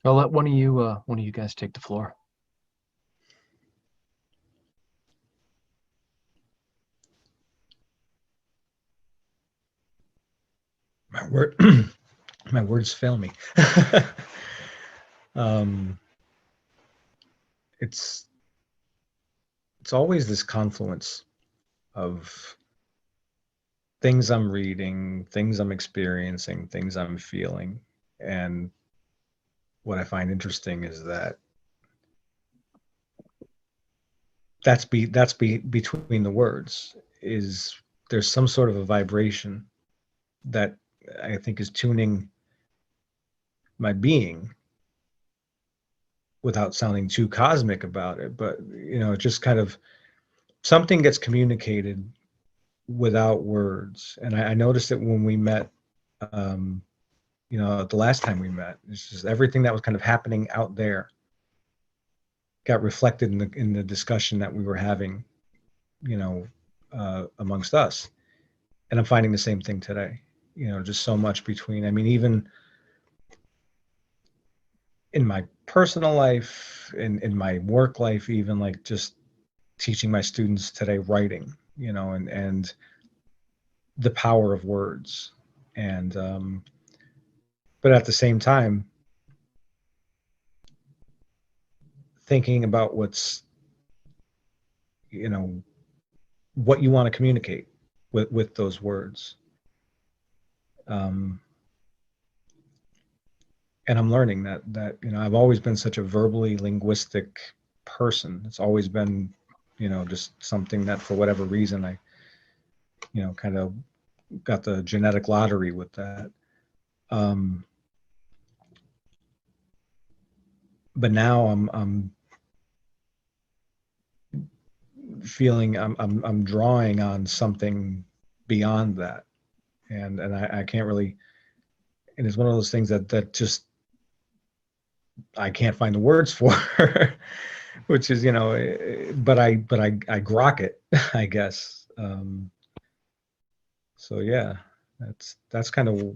I'll let one of you guys take the floor. My word, my words fail me. um, it's always this confluence of things I'm reading, things I'm experiencing, things I'm feeling. And what I find interesting is that between the words is there's some sort of a vibration that I think is tuning my being without sounding too cosmic about it. But, just kind of something gets communicated without words. And I noticed it when we met, the last time we met. It's just everything that was kind of happening out there got reflected in the discussion that we were having, amongst us. And I'm finding the same thing today. Just so much between. I mean, even in my personal life, in my work life, even like just teaching my students today writing, and the power of words. And but at the same time, thinking about what you want to communicate with those words. And I'm learning that I've always been such a verbally linguistic person. It's always been, just something that for whatever reason I, kind of got the genetic lottery with that. But now I'm feeling I'm drawing on something beyond that, and I can't really. And it's one of those things that just I can't find the words for, which is but I grok it, I guess. So yeah, that's kind of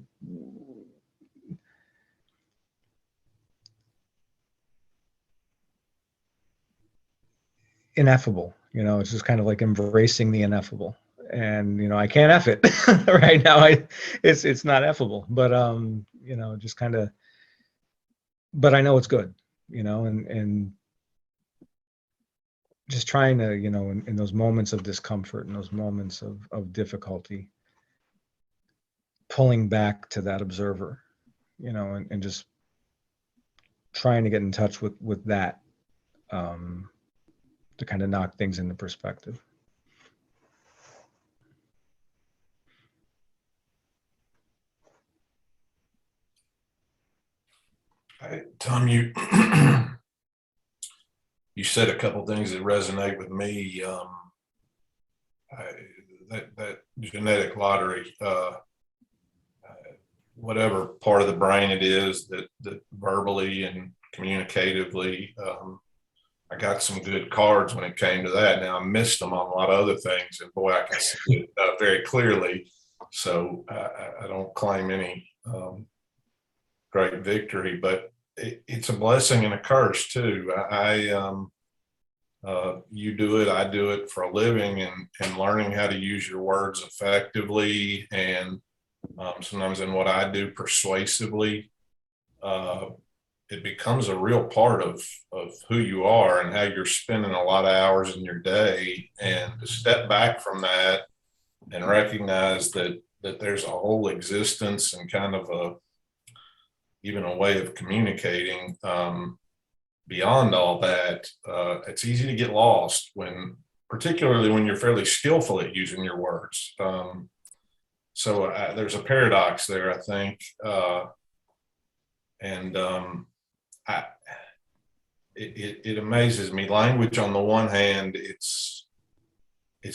ineffable. It's just kind of like embracing the ineffable. And I can't F it right now. It's not effable, but just kind of. But I know it's good, and just trying to, in those moments of discomfort and those moments of difficulty, pulling back to that observer, and just trying to get in touch with that, to kind of knock things into perspective. Tom, you said a couple things that resonate with me. That genetic lottery, whatever part of the brain it is that verbally and communicatively, I got some good cards when it came to that. Now I missed them on a lot of other things, and boy, I can see it very clearly. So I don't claim any great victory, but it's a blessing and a curse too. You do it, I do it for a living, and learning how to use your words effectively, and sometimes in what I do persuasively, it becomes a real part of who you are and how you're spending a lot of hours in your day. And to step back from that and recognize that there's a whole existence and kind of even a way of communicating beyond all that. It's easy to get lost particularly when you're fairly skillful at using your words. So there's a paradox there, I think. It amazes me. Language, on the one hand, it's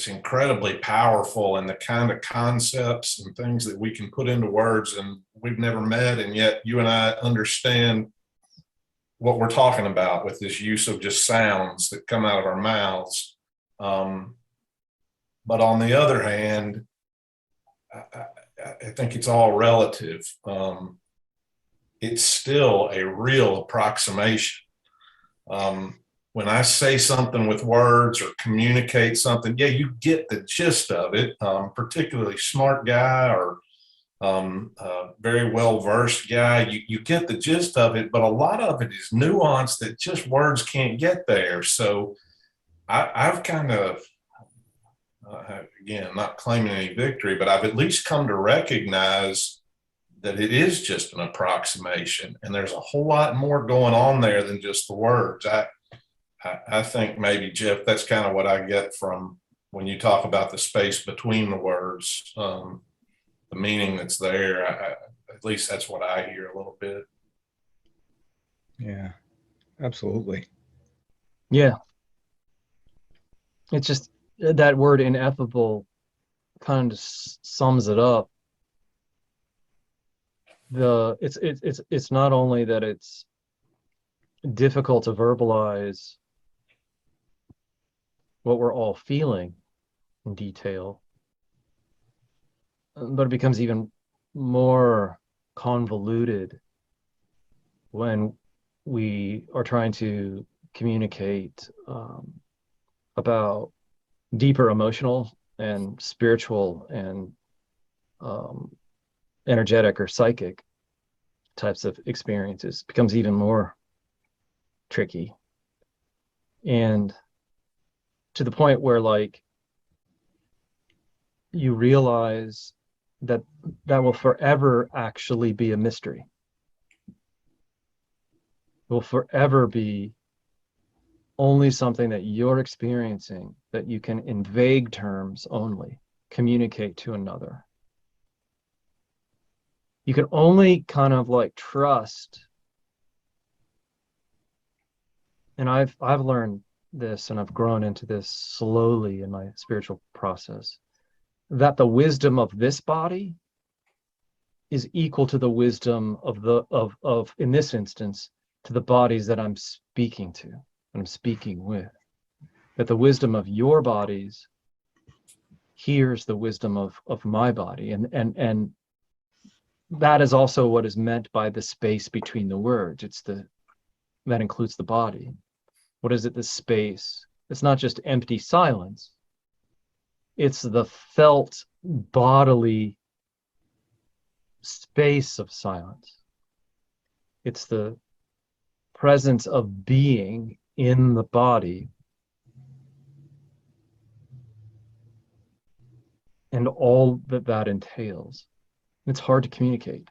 incredibly powerful, and the kind of concepts and things that we can put into words, and we've never met, and yet you and I understand what we're talking about with this use of just sounds that come out of our mouths. But on the other hand, I think it's all relative. it's still a real approximation. When I say something with words or communicate something, yeah, you get the gist of it. Particularly smart guy or very well-versed guy, you get the gist of it, but a lot of it is nuance that just words can't get there. So I've kind of, again, not claiming any victory, but I've at least come to recognize that it is just an approximation, and there's a whole lot more going on there than just the words. I think maybe, Jeff, that's kind of what I get from when you talk about the space between the words, the meaning that's there. At least that's what I hear a little bit. Yeah, absolutely. Yeah. It's just that word ineffable kind of sums it up. It's not only that it's difficult to verbalize what we're all feeling in detail, but it becomes even more convoluted when we are trying to communicate about deeper emotional and spiritual and energetic or psychic types of experiences. It becomes even more tricky. And to the point where, like, you realize that will forever actually be a mystery. It will forever be only something that you're experiencing, that you can, in vague terms only, communicate to another. You can only kind of like trust. And I've learned this, and I've grown into this slowly in my spiritual process, that the wisdom of this body is equal to the wisdom of in this instance, to the bodies that I'm speaking to and I'm speaking with. That the wisdom of your bodies hears the wisdom of my body, and that is also what is meant by the space between the words. That includes the body. What is it, the space? It's not just empty silence. It's the felt bodily space of silence. It's the presence of being in the body and all that entails. It's hard to communicate.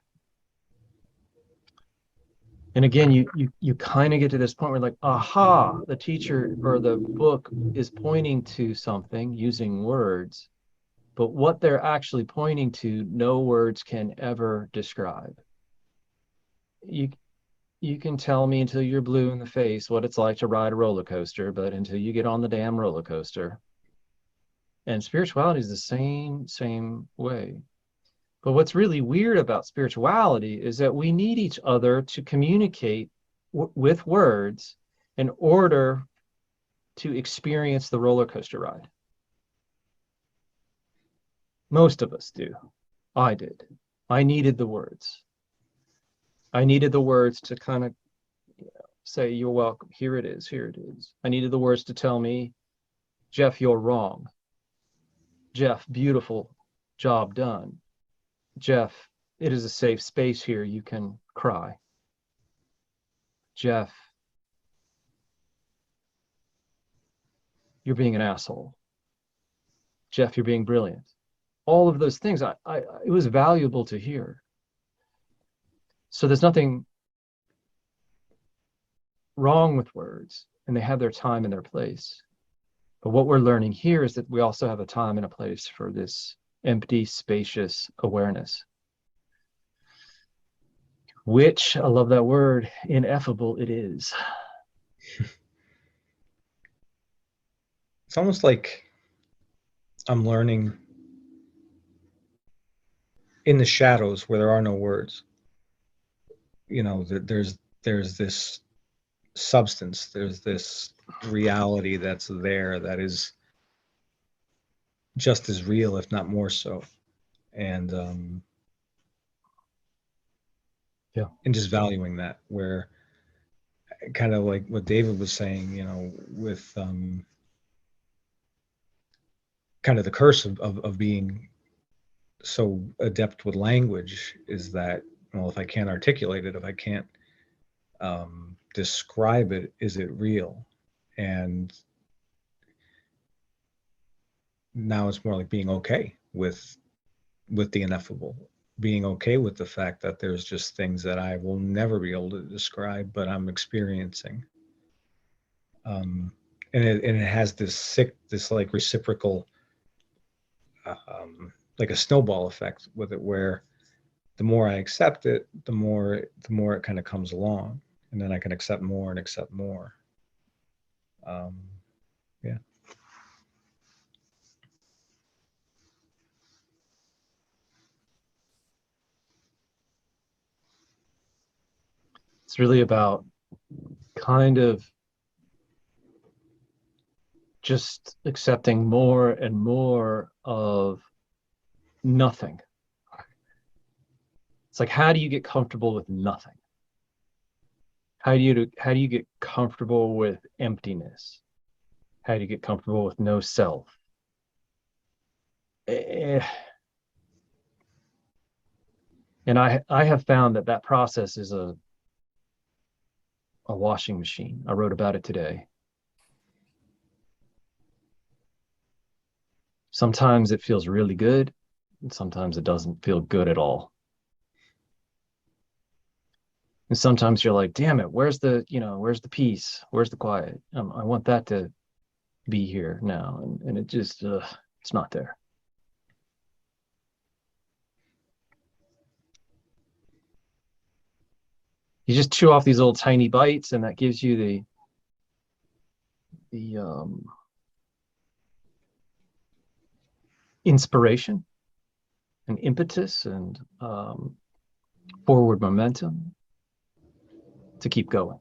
And again, you kind of get to this point where, like, aha, the teacher or the book is pointing to something using words, but what they're actually pointing to, no words can ever describe. You can tell me until you're blue in the face what it's like to ride a roller coaster, but until you get on the damn roller coaster. And spirituality is the same way. But what's really weird about spirituality is that we need each other to communicate with words in order to experience the roller coaster ride. Most of us do. I did. I needed the words. I needed the words to kind of say, you're welcome. Here it is. Here it is. I needed the words to tell me, Jeff, you're wrong. Jeff, beautiful job done. Jeff, it is a safe space here. You can cry. Jeff, you're being an asshole. Jeff, you're being brilliant. All of those things, it was valuable to hear. So there's nothing wrong with words, and they have their time and their place. But what we're learning here is that we also have a time and a place for this empty, spacious awareness, which, I love that word, ineffable it is. It's almost like I'm learning in the shadows where there are no words. You know, there's this substance, there's this reality that's there that is just as real, if not more so. And Yeah. And just valuing that, where kind of like what David was saying, you know, with kind of the curse of being so adept with language is that, well, if I can't articulate it, if I can't describe it, is it real? And now it's more like being okay with the ineffable, being okay with the fact that there's just things that I will never be able to describe, but I'm experiencing. And it has this like reciprocal, like a snowball effect with it, where the more I accept it, the more it kind of comes along, and then I can accept more and accept more. Yeah. It's really about kind of just accepting more and more of nothing. It's like, how do you get comfortable with nothing? How do you get comfortable with emptiness? How do you get comfortable with no self? And I have found that process is a washing machine. I wrote about it today. Sometimes it feels really good, and sometimes it doesn't feel good at all. And sometimes you're like, damn it, where's the peace? Where's the quiet? I want that to be here now. And it just, it's not there. You just chew off these little tiny bites, and that gives you the inspiration and impetus and forward momentum to keep going.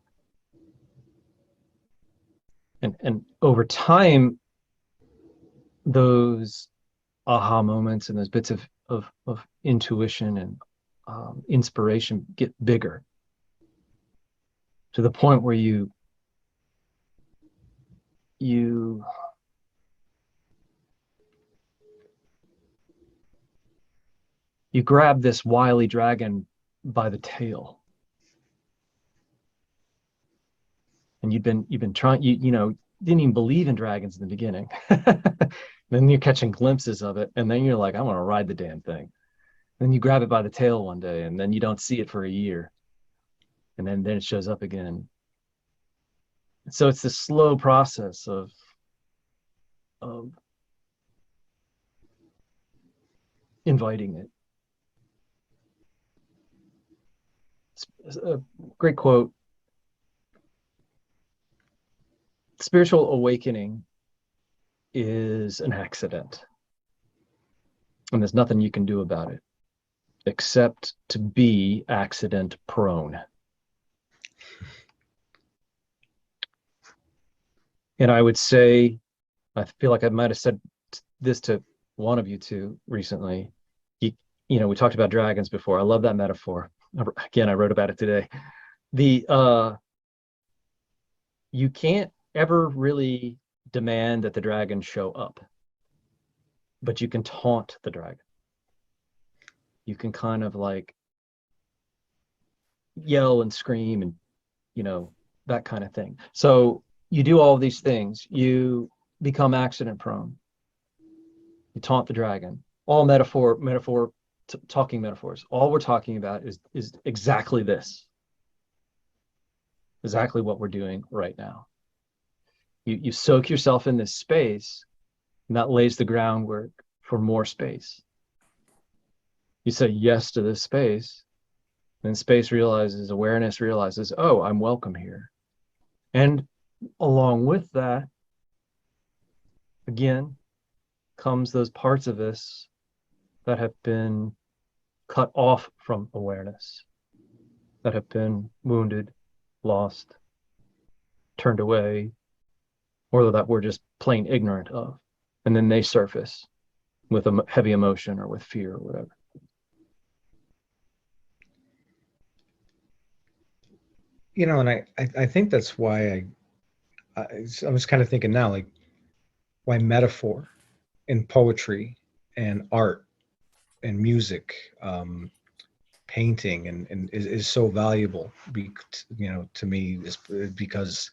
And over time, those aha moments and those bits of intuition and inspiration get bigger, to the point where you grab this wily dragon by the tail, and you've been trying, didn't even believe in dragons in the beginning. Then you're catching glimpses of it, and then you're like, I want to ride the damn thing. Then you grab it by the tail one day, and then you don't see it for a year, and then it shows up again. So it's this slow process of inviting it. It's a great quote. Spiritual awakening is an accident, and there's nothing you can do about it except to be accident prone. And I would say, I feel like I might have said this to one of you two recently. We talked about dragons before. I love that metaphor. Again, I wrote about it today. You can't ever really demand that the dragon show up, but you can taunt the dragon. You can kind of like yell and scream and, that kind of thing. So you do all of these things. You become accident prone. You taunt the dragon. All talking metaphors. All we're talking about is exactly this. Exactly what we're doing right now. You soak yourself in this space, and that lays the groundwork for more space. You say yes to this space, then awareness realizes, oh, I'm welcome here. And along with that, again, comes those parts of us that have been cut off from awareness, that have been wounded, lost, turned away, or that we're just plain ignorant of. And then they surface with a heavy emotion or with fear or whatever. You know, and I think that's why I was kind of thinking now, like, why metaphor and poetry and art and music, painting and is so valuable, you know, to me, is because,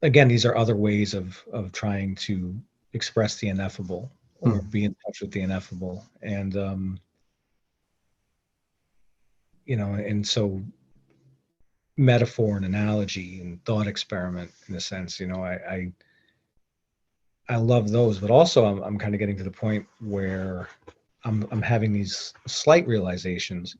again, these are other ways of trying to express the ineffable or be in touch with the ineffable. And, you know, and so metaphor and analogy and thought experiment, in a sense, you know, I love those, but also I'm kind of getting to the point where I'm having these slight realizations.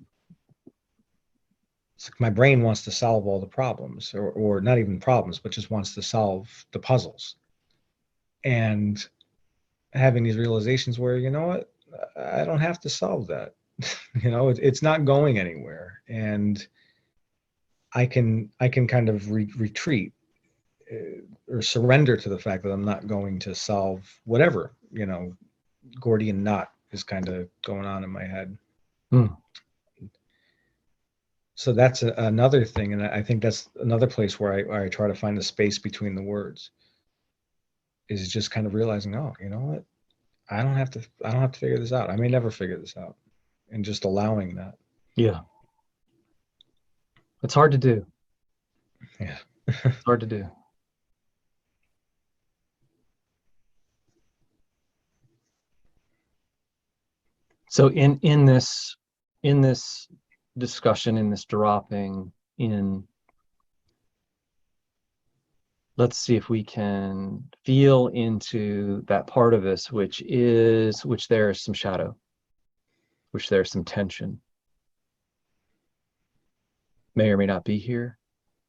It's like my brain wants to solve all the problems, or not even problems, but just wants to solve the puzzles. And having these realizations where, you know what, I don't have to solve that. You know, it's not going anywhere, and I can kind of retreat, or surrender to the fact that I'm not going to solve whatever, you know, Gordian knot is kind of going on in my head. So that's another thing, and I think that's another place where I try to find the space between the words, is just kind of realizing, oh, you know what, I don't have to figure this out. I may never figure this out, and just allowing that. Yeah. It's hard to do. Yeah. It's hard to do. So in this discussion, in this dropping in, let's see if we can feel into that part of us which there is some shadow, which there's some tension. May or may not be here,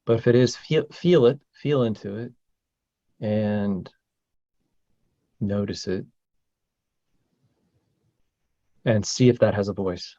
but if it is, feel it, feel into it, and notice it, and see if that has a voice.